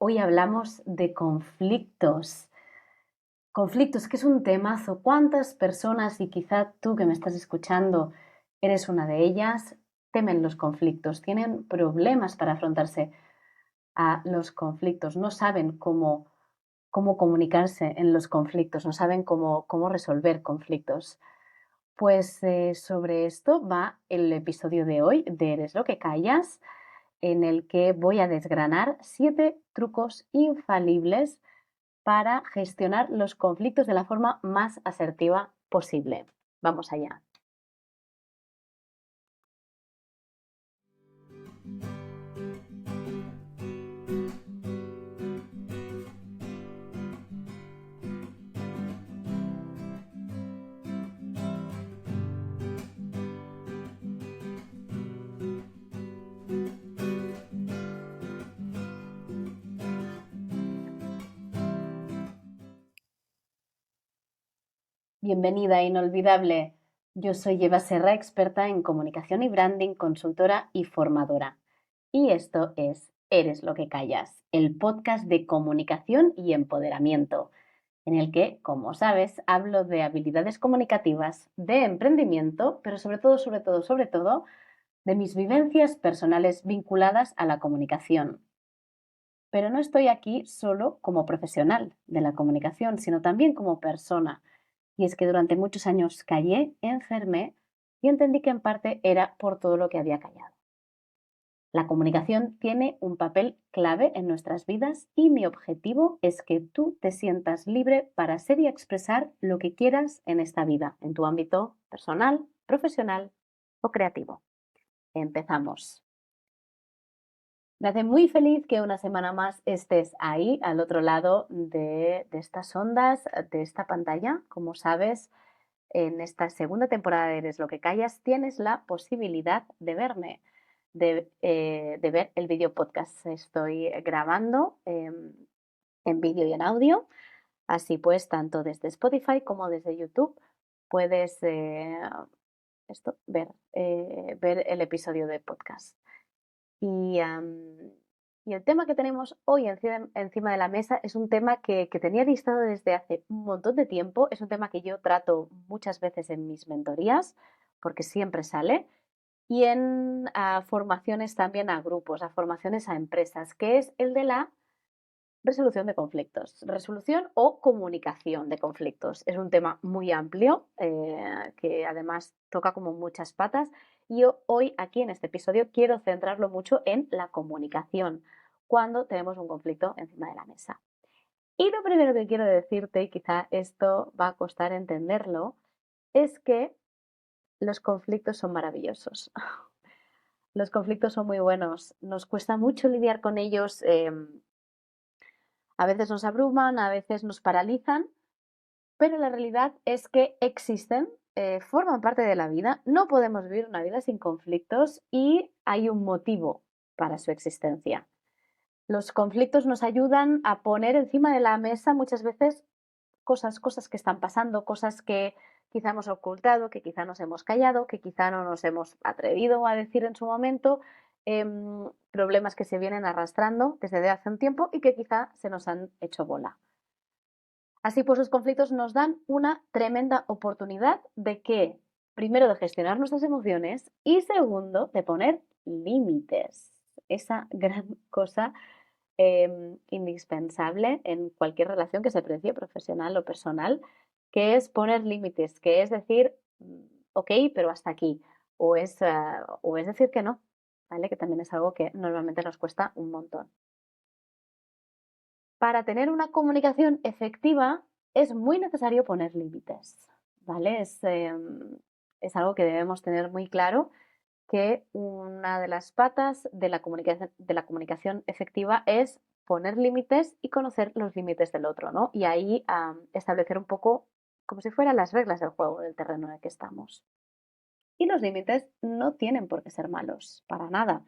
Hoy hablamos de conflictos. Conflictos, que es un temazo. ¿Cuántas personas, y quizá tú que me estás escuchando eres una de ellas, temen los conflictos, tienen problemas para afrontarse a los conflictos, no saben cómo comunicarse en los conflictos, no saben cómo resolver conflictos? Pues sobre esto va el episodio de hoy de Eres lo que callas, en el que voy a desgranar 7 trucos infalibles para gestionar los conflictos de la forma más asertiva posible. Vamos allá. Bienvenida, inolvidable. Yo soy Eva Serra, experta en comunicación y branding, consultora y formadora. Y esto es Eres lo que callas, el podcast de comunicación y empoderamiento, en el que, como sabes, hablo de habilidades comunicativas, de emprendimiento, pero sobre todo, de mis vivencias personales vinculadas a la comunicación. Pero no estoy aquí solo como profesional de la comunicación, sino también como persona. Y es que durante muchos años callé, enfermé y entendí que en parte era por todo lo que había callado. La comunicación tiene un papel clave en nuestras vidas y mi objetivo es que tú te sientas libre para ser y expresar lo que quieras en esta vida, en tu ámbito personal, profesional o creativo. Empezamos. Me hace muy feliz que una semana más estés ahí, al otro lado de estas ondas, de esta pantalla. Como sabes, en esta segunda temporada de Eres lo que callas, tienes la posibilidad de verme, de ver el vídeo podcast. Estoy grabando en vídeo y en audio, así pues, tanto desde Spotify como desde YouTube puedes ver el episodio de podcast. Y, y el tema que tenemos hoy encima de la mesa es un tema que tenía listado desde hace un montón de tiempo. Es un tema que yo trato muchas veces en mis mentorías, porque siempre sale, y en formaciones también a grupos, a formaciones a empresas, que es el de la resolución de conflictos. Resolución o comunicación de conflictos. Es un tema muy amplio que además toca como muchas patas y yo hoy aquí en este episodio quiero centrarlo mucho en la comunicación cuando tenemos un conflicto encima de la mesa. Y lo primero que quiero decirte, y quizá esto va a costar entenderlo, es que los conflictos son maravillosos. Los conflictos son muy buenos. Nos cuesta mucho lidiar con ellos. A veces nos abruman, a veces nos paralizan, pero la realidad es que existen, forman parte de la vida. No podemos vivir una vida sin conflictos y hay un motivo para su existencia. Los conflictos nos ayudan a poner encima de la mesa muchas veces cosas que están pasando, cosas que quizá hemos ocultado, que quizá nos hemos callado, que quizá no nos hemos atrevido a decir en su momento, problemas que se vienen arrastrando desde hace un tiempo y que quizá se nos han hecho bola. Así pues, los conflictos nos dan una tremenda oportunidad de que, primero, de gestionar nuestras emociones y segundo, de poner límites. Esa gran cosa indispensable en cualquier relación que se precie, profesional o personal, que es poner límites, que es decir, ok, pero hasta aquí, o es decir que no, ¿vale? Que también es algo que normalmente nos cuesta un montón. Para tener una comunicación efectiva es muy necesario poner límites, ¿vale? Es algo que debemos tener muy claro, que una de las patas de la comunicación efectiva es poner límites y conocer los límites del otro, ¿no? Y ahí establecer un poco como si fueran las reglas del juego, del terreno en el que estamos. Y los límites no tienen por qué ser malos, para nada.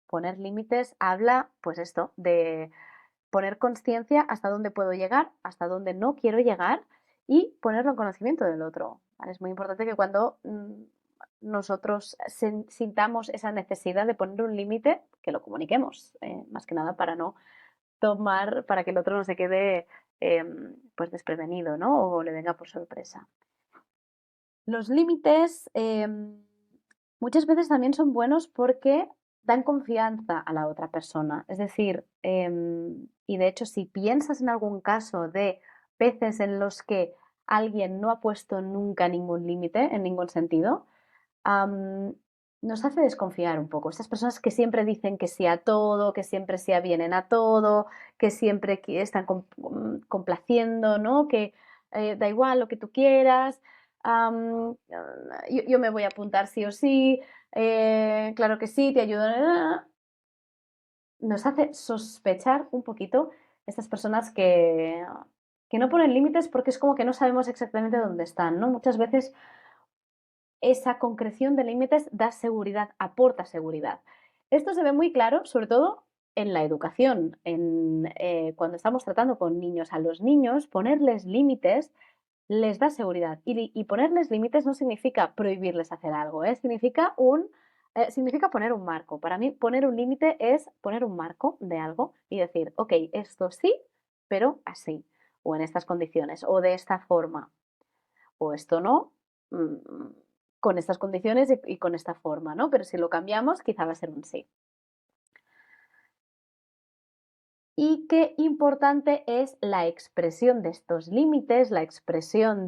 Poner límites habla, pues esto, de poner conciencia hasta dónde puedo llegar, hasta dónde no quiero llegar y ponerlo en conocimiento del otro. ¿Vale? Es muy importante que cuando nosotros sintamos esa necesidad de poner un límite, que lo comuniquemos, más que nada para no tomar para que el otro no se quede pues desprevenido, ¿no? O le venga por sorpresa. Los límites muchas veces también son buenos porque dan confianza a la otra persona. Es decir, y de hecho, si piensas en algún caso de veces en los que alguien no ha puesto nunca ningún límite en ningún sentido, am, nos hace desconfiar un poco. Estas personas que siempre dicen que sí a todo, que siempre se avienen a todo, que siempre están complaciendo, ¿no? Que da igual lo que tú quieras, yo me voy a apuntar sí o sí, claro que sí, te ayudo. Nos hace sospechar un poquito estas personas que no ponen límites porque es como que no sabemos exactamente dónde están, ¿no? Muchas veces esa concreción de límites da seguridad, aporta seguridad. Esto se ve muy claro, sobre todo en la educación, cuando estamos tratando con niños. A los niños, ponerles límites les da seguridad. Y ponerles límites no significa prohibirles hacer algo, ¿eh? Significa poner un marco. Para mí, poner un límite es poner un marco de algo y decir, ok, esto sí, pero así, o en estas condiciones, o de esta forma, o esto no, mm, con estas condiciones y con esta forma, ¿no? Pero si lo cambiamos, quizá va a ser un sí. Y qué importante es la expresión de estos límites, la expresión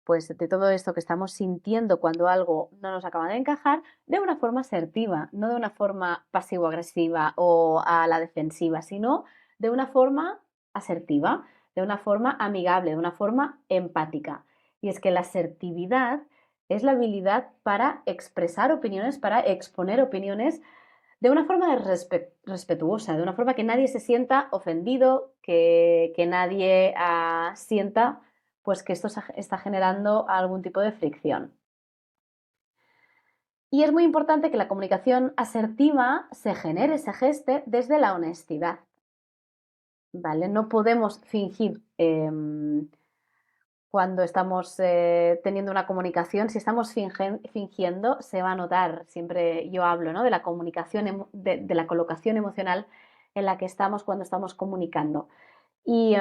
pues de todo esto que estamos sintiendo cuando algo no nos acaba de encajar, de una forma asertiva, no de una forma pasivo-agresiva o a la defensiva, sino de una forma asertiva, de una forma amigable, de una forma empática. Y es que la asertividad es la habilidad para expresar opiniones, para exponer opiniones de una forma respetuosa, de una forma que nadie se sienta ofendido, que nadie sienta pues que esto está generando algún tipo de fricción. Y es muy importante que la comunicación asertiva se genere, se geste desde la honestidad, ¿vale? No podemos fingir cuando estamos teniendo una comunicación. Si estamos fingiendo, se va a notar. Siempre yo hablo, ¿no? De la comunicación, de la colocación emocional en la que estamos cuando estamos comunicando. Y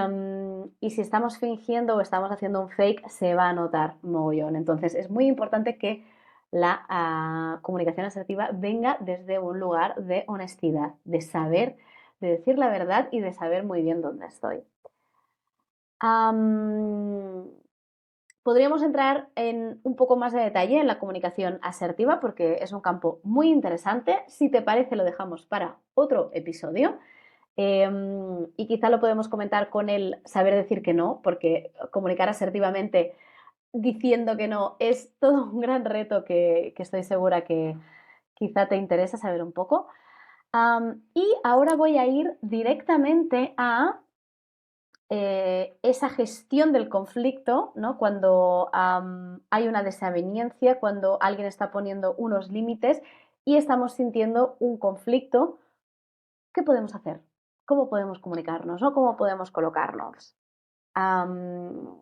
si estamos fingiendo o estamos haciendo un fake, se va a notar mogollón. Entonces es muy importante que la comunicación asertiva venga desde un lugar de honestidad, de saber, de decir la verdad y de saber muy bien dónde estoy. Podríamos entrar en un poco más de detalle en la comunicación asertiva porque es un campo muy interesante. Si te parece, lo dejamos para otro episodio. Y quizá lo podemos comentar con el saber decir que no, porque comunicar asertivamente diciendo que no es todo un gran reto que estoy segura que quizá te interesa saber un poco. Y ahora voy a ir directamente a esa gestión del conflicto, ¿no? Cuando hay una desaveniencia, cuando alguien está poniendo unos límites y estamos sintiendo un conflicto. ¿Qué podemos hacer? ¿Cómo podemos comunicarnos? ¿No? ¿Cómo podemos colocarnos? Am,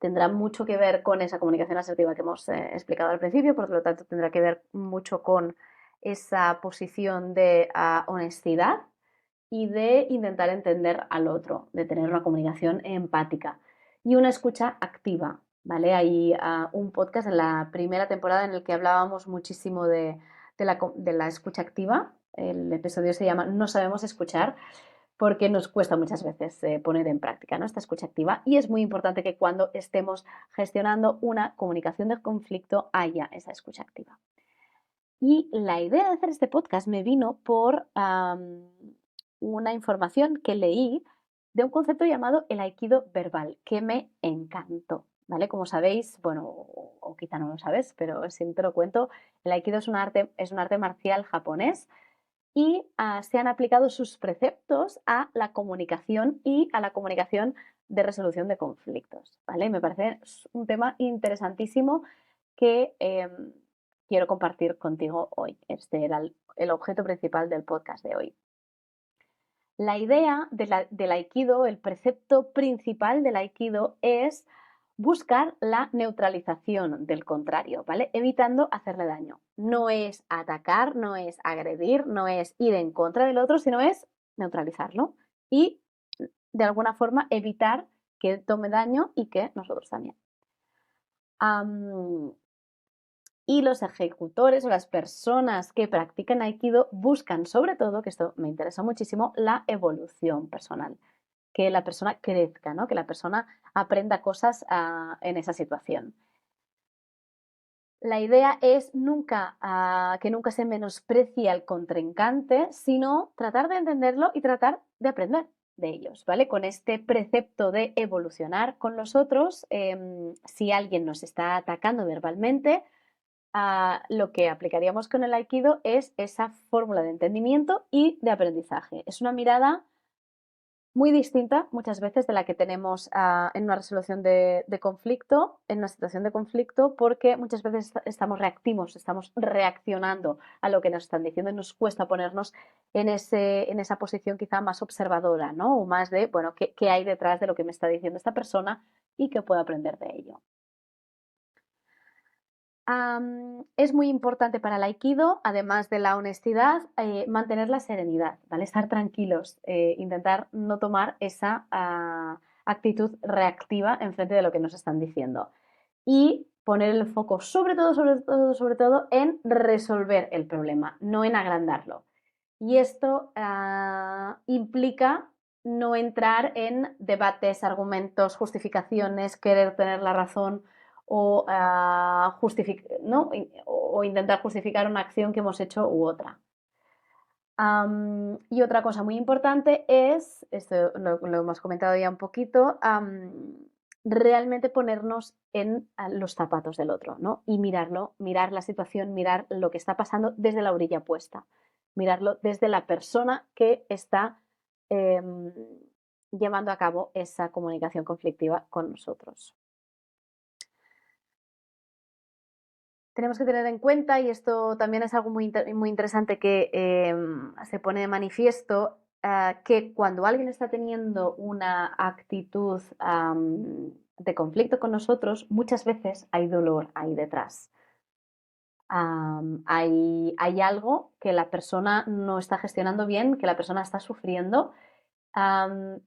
Tendrá mucho que ver con esa comunicación asertiva que hemos explicado al principio, por lo tanto tendrá que ver mucho con esa posición de honestidad y de intentar entender al otro, de tener una comunicación empática y una escucha activa, ¿vale? Hay un podcast en la primera temporada en el que hablábamos muchísimo de la escucha activa. El episodio se llama No sabemos escuchar porque nos cuesta muchas veces poner en práctica, ¿no? Esta escucha activa y es muy importante que cuando estemos gestionando una comunicación de conflicto haya esa escucha activa. Y la idea de hacer este podcast me vino por una información que leí de un concepto llamado el aikido verbal, que me encantó, ¿vale? Como sabéis, bueno, o quizá no lo sabes, pero si te lo cuento, el aikido es un arte marcial japonés y se han aplicado sus preceptos a la comunicación y a la comunicación de resolución de conflictos, ¿vale? Me parece un tema interesantísimo que quiero compartir contigo hoy. Este era el objeto principal del podcast de hoy. La idea del aikido, el precepto principal del aikido es buscar la neutralización del contrario, ¿vale? Evitando hacerle daño. No es atacar, no es agredir, no es ir en contra del otro, sino es neutralizarlo y de alguna forma evitar que tome daño y que nosotros también. Y los ejecutores o las personas que practican Aikido buscan sobre todo, que esto me interesa muchísimo, la evolución personal. Que la persona crezca, ¿no? Que la persona aprenda cosas en esa situación. La idea es que nunca se menosprecie al contrincante, sino tratar de entenderlo y tratar de aprender de ellos, ¿vale? Con este precepto de evolucionar con los otros, si alguien nos está atacando verbalmente, lo que aplicaríamos con el Aikido es esa fórmula de entendimiento y de aprendizaje. Es una mirada muy distinta muchas veces de la que tenemos en una resolución de conflicto, en una situación de conflicto, porque muchas veces estamos reactivos, estamos reaccionando a lo que nos están diciendo y nos cuesta ponernos en esa posición quizá más observadora, ¿no? O más de, bueno, ¿qué hay detrás de lo que me está diciendo esta persona y qué puedo aprender de ello? Es muy importante para el aikido, además de la honestidad, mantener la serenidad, ¿vale? Estar tranquilos, intentar no tomar esa actitud reactiva en frente de lo que nos están diciendo. Y poner el foco sobre todo en resolver el problema, no en agrandarlo. Y esto implica no entrar en debates, argumentos, justificaciones, querer tener la razón o, ¿no? o intentar justificar una acción que hemos hecho u otra. Y otra cosa muy importante es, esto lo hemos comentado ya un poquito, realmente ponernos en los zapatos del otro, ¿no? Y mirarlo, mirar la situación, mirar lo que está pasando desde la orilla opuesta, mirarlo desde la persona que está em, llevando a cabo esa comunicación conflictiva con nosotros. Tenemos que tener en cuenta, y esto también es algo muy interesante que se pone de manifiesto, que cuando alguien está teniendo una actitud de conflicto con nosotros, muchas veces hay dolor ahí detrás. Hay algo que la persona no está gestionando bien, que la persona está sufriendo,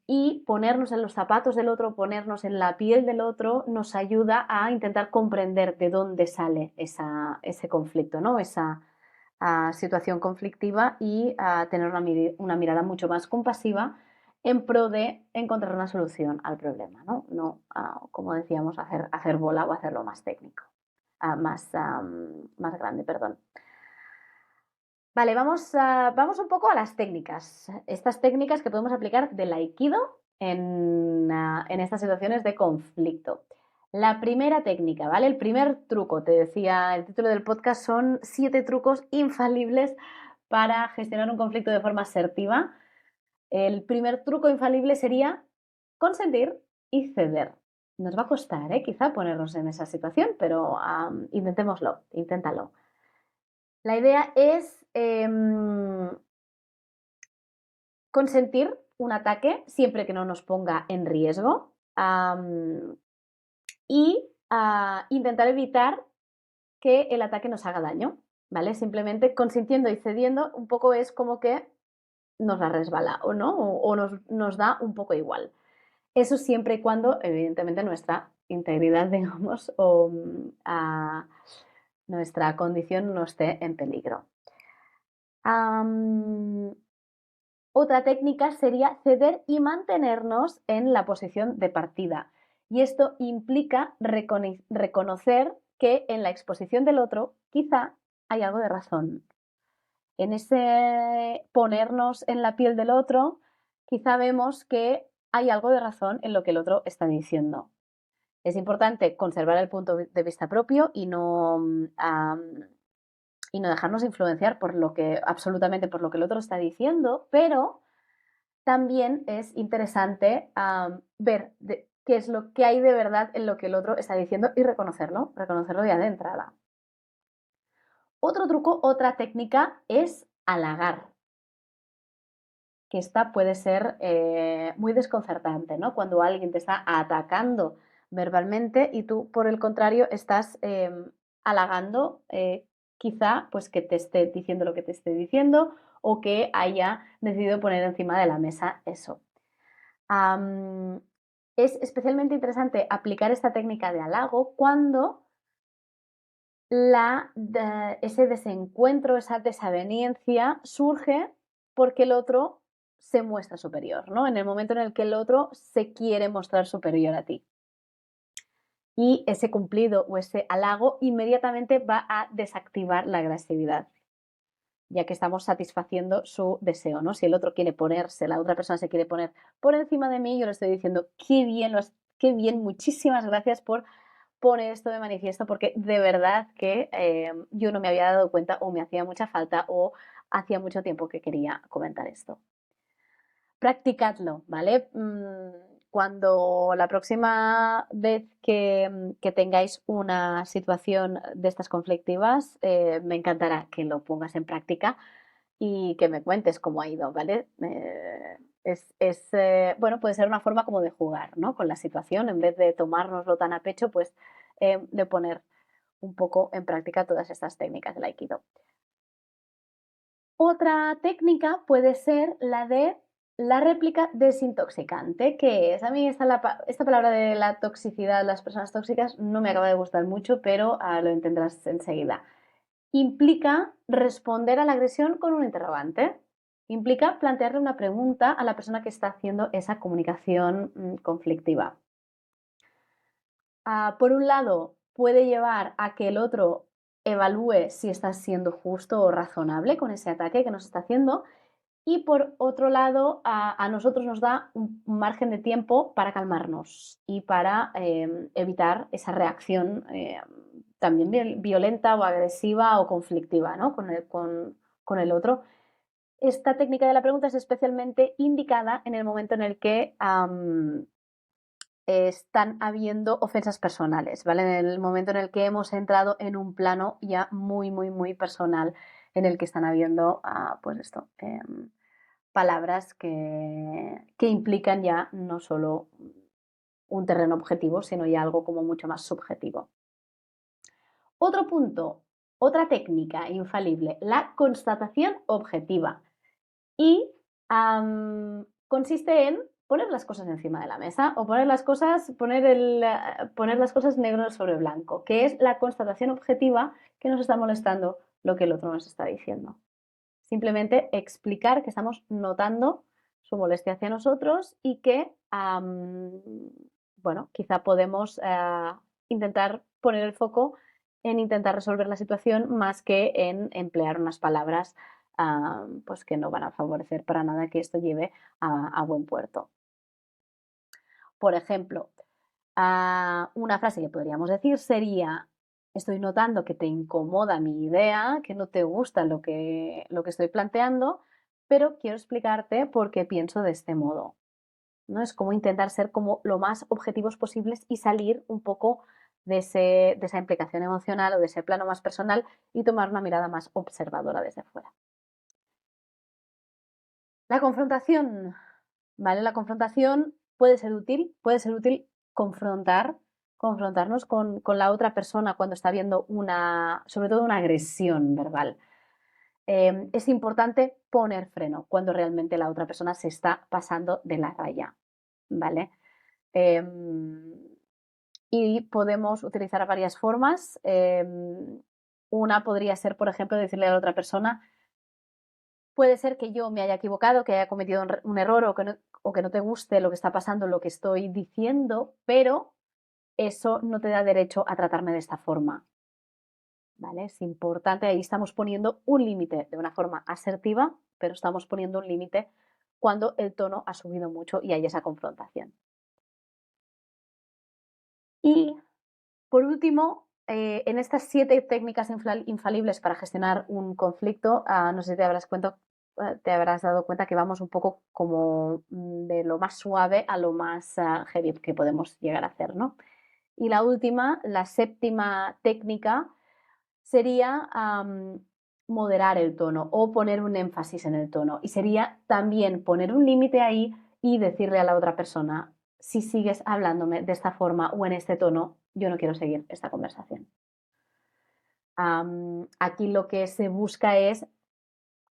y ponernos en los zapatos del otro, ponernos en la piel del otro, nos ayuda a intentar comprender de dónde sale ese conflicto, ¿no? Esa situación conflictiva y tener una mirada mucho más compasiva en pro de encontrar una solución al problema, ¿no? No, como decíamos, hacer bola o hacerlo más técnico, más grande, perdón. Vale, vamos un poco a las técnicas. Estas técnicas que podemos aplicar del aikido en estas situaciones de conflicto. La primera técnica, ¿vale? El primer truco, te decía, el título del podcast son 7 trucos infalibles para gestionar un conflicto de forma asertiva. El primer truco infalible sería consentir y ceder. Nos va a costar, quizá ponernos en esa situación, pero intentémoslo, inténtalo. La idea es consentir un ataque siempre que no nos ponga en riesgo y intentar evitar que el ataque nos haga daño, ¿vale? Simplemente consintiendo y cediendo un poco es como que nos la resbala o no, o nos da un poco igual. Eso siempre y cuando, evidentemente, nuestra integridad, digamos, o nuestra condición no esté en peligro. Otra técnica sería ceder y mantenernos en la posición de partida. Y esto implica reconocer que en la exposición del otro quizá hay algo de razón. En ese ponernos en la piel del otro, quizá vemos que hay algo de razón en lo que el otro está diciendo. Es importante conservar el punto de vista propio y no dejarnos influenciar absolutamente por lo que el otro está diciendo, pero también es interesante ver qué es lo que hay de verdad en lo que el otro está diciendo y reconocerlo ya de entrada. Otro truco, otra técnica es halagar, que esta puede ser muy desconcertante, ¿no? Cuando alguien te está atacando verbalmente y tú, por el contrario, estás halagando, quizá pues que te esté diciendo lo que te esté diciendo o que haya decidido poner encima de la mesa eso. Am, es especialmente interesante aplicar esta técnica de halago cuando ese desencuentro, esa desaveniencia surge porque el otro se muestra superior, ¿no? En el momento en el que el otro se quiere mostrar superior a ti. Y ese cumplido o ese halago inmediatamente va a desactivar la agresividad, ya que estamos satisfaciendo su deseo, ¿no? Si el otro quiere ponerse, la otra persona se quiere poner por encima de mí, yo le estoy diciendo, qué bien, muchísimas gracias por poner esto de manifiesto, porque de verdad que yo no me había dado cuenta o me hacía mucha falta o hacía mucho tiempo que quería comentar esto. Practicadlo, ¿vale? Cuando la próxima vez que tengáis una situación de estas conflictivas, me encantará que lo pongas en práctica y que me cuentes cómo ha ido, ¿vale? Bueno, puede ser una forma como de jugar, ¿no? Con la situación, en vez de tomárnoslo tan a pecho, pues de poner un poco en práctica todas estas técnicas del Aikido. Otra técnica puede ser la de la réplica desintoxicante, que es, a mí esta palabra de la toxicidad, las personas tóxicas, no me acaba de gustar mucho, pero lo entenderás enseguida. Implica responder a la agresión con un interrogante. Implica plantearle una pregunta a la persona que está haciendo esa comunicación conflictiva. Por un lado, puede llevar a que el otro evalúe si está siendo justo o razonable con ese ataque que nos está haciendo. Y por otro lado, a nosotros nos da un margen de tiempo para calmarnos y para evitar esa reacción también violenta o agresiva o conflictiva, ¿no? con el otro. Esta técnica de la pregunta es especialmente indicada en el momento en el que están habiendo ofensas personales, ¿vale? En el momento en el que hemos entrado en un plano ya muy, muy, muy personal, en el que están habiendo, pues esto, palabras que implican ya no solo un terreno objetivo, sino ya algo como mucho más subjetivo. Otro punto, otra técnica infalible, la constatación objetiva. Y consiste en poner las cosas encima de la mesa o poner las cosas, poner las cosas negro sobre blanco, que es la constatación objetiva que nos está molestando lo que el otro nos está diciendo. Simplemente explicar que estamos notando su molestia hacia nosotros y que, bueno, quizá podemos intentar poner el foco en intentar resolver la situación más que en emplear unas palabras pues que no van a favorecer para nada que esto lleve a buen puerto. Por ejemplo, una frase que podríamos decir sería: estoy notando que te incomoda mi idea, que no te gusta lo que estoy planteando, pero quiero explicarte por qué pienso de este modo. ¿No? Es como intentar ser como lo más objetivos posibles y salir un poco de esa implicación emocional o de ese plano más personal y tomar una mirada más observadora desde fuera. La confrontación, ¿vale? La confrontación puede ser útil confrontarnos con la otra persona cuando está viendo sobre todo una agresión verbal. Es importante poner freno cuando realmente la otra persona se está pasando de la raya, ¿vale? Y podemos utilizar varias formas. Una podría ser, por ejemplo, decirle a la otra persona: puede ser que yo me haya equivocado, que haya cometido un error o que no te guste lo que está pasando, lo que estoy diciendo, pero eso no te da derecho a tratarme de esta forma. ¿Vale? Es importante, ahí estamos poniendo un límite de una forma asertiva, pero estamos poniendo un límite cuando el tono ha subido mucho y hay esa confrontación. Y por último, en estas 7 técnicas infalibles para gestionar un conflicto, no sé si te habrás dado cuenta que vamos un poco como de lo más suave a lo más heavy que podemos llegar a hacer, ¿no? Y la última, la 7ª técnica, sería moderar el tono o poner un énfasis en el tono. Y sería también poner un límite ahí y decirle a la otra persona: si sigues hablándome de esta forma o en este tono, yo no quiero seguir esta conversación. Aquí lo que se busca es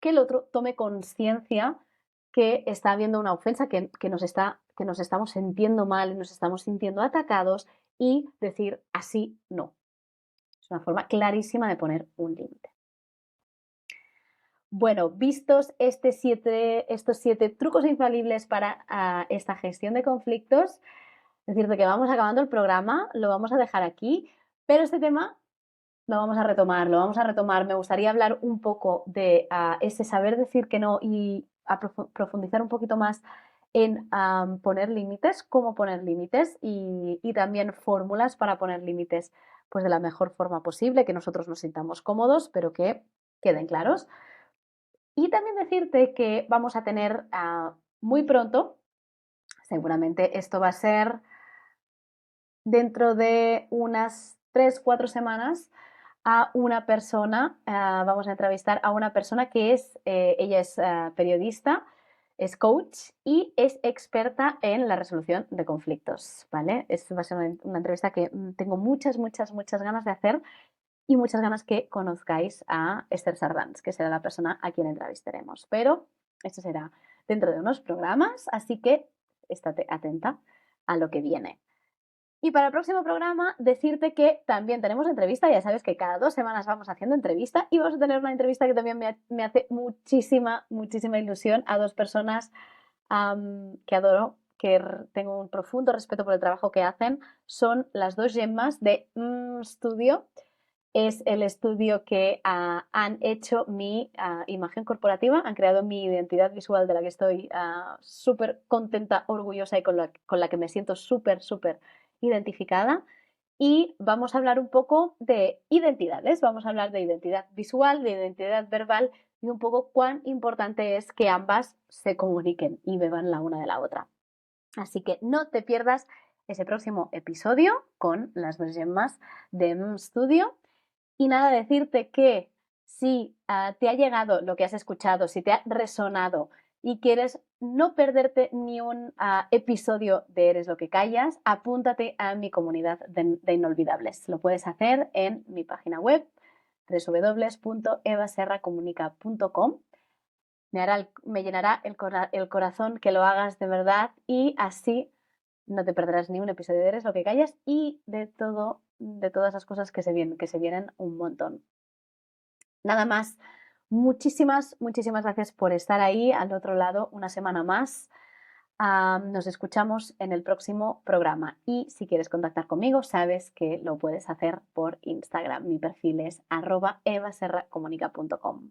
que el otro tome conciencia que está habiendo una ofensa, que nos estamos sintiendo mal, nos estamos sintiendo atacados y decir así no. Es una forma clarísima de poner un límite. Bueno, vistos estos 7 trucos infalibles para esta gestión de conflictos, decirte que vamos acabando el programa, lo vamos a dejar aquí, pero este tema lo vamos a retomar. Me gustaría hablar un poco de ese saber decir que no y profundizar un poquito más en poner límites, cómo poner límites y también fórmulas para poner límites pues de la mejor forma posible, que nosotros nos sintamos cómodos, pero que queden claros. Y también decirte que vamos a tener muy pronto, seguramente esto va a ser dentro de unas 3-4 semanas, a una persona, vamos a entrevistar a una persona que ella es periodista, es coach y es experta en la resolución de conflictos, ¿vale? Esto va a ser una entrevista que tengo muchas ganas de hacer y muchas ganas que conozcáis a Esther Sardans, que será la persona a quien entrevistaremos. Pero esto será dentro de unos programas, así que estate atenta a lo que viene. Y para el próximo programa, decirte que también tenemos entrevista. Ya sabes que cada 2 semanas vamos haciendo entrevista y vamos a tener una entrevista que también me hace muchísima ilusión a 2 personas que adoro, que tengo un profundo respeto por el trabajo que hacen. Son las 2 Gemmas de Studio. Es el estudio que han hecho mi imagen corporativa, han creado mi identidad visual de la que estoy súper contenta, orgullosa y con la que me siento súper identificada. Y vamos a hablar un poco de identidades, vamos a hablar de identidad visual, de identidad verbal y un poco cuán importante es que ambas se comuniquen y beban la una de la otra. Así que no te pierdas ese próximo episodio con las 2 Gemmas de Studio. Y nada, decirte que si te ha llegado lo que has escuchado, si te ha resonado y quieres no perderte ni un episodio de Eres lo que callas, apúntate a mi comunidad de inolvidables. Lo puedes hacer en mi página web www.evaserracomunica.com. Me llenará el corazón que lo hagas de verdad y así no te perderás ni un episodio de Eres lo que callas y de todas las cosas que se vienen un montón. Nada más, muchísimas gracias por estar ahí al otro lado una semana más. Nos escuchamos en el próximo programa y si quieres contactar conmigo sabes que lo puedes hacer por Instagram. Mi perfil es @evaserracomunica.com.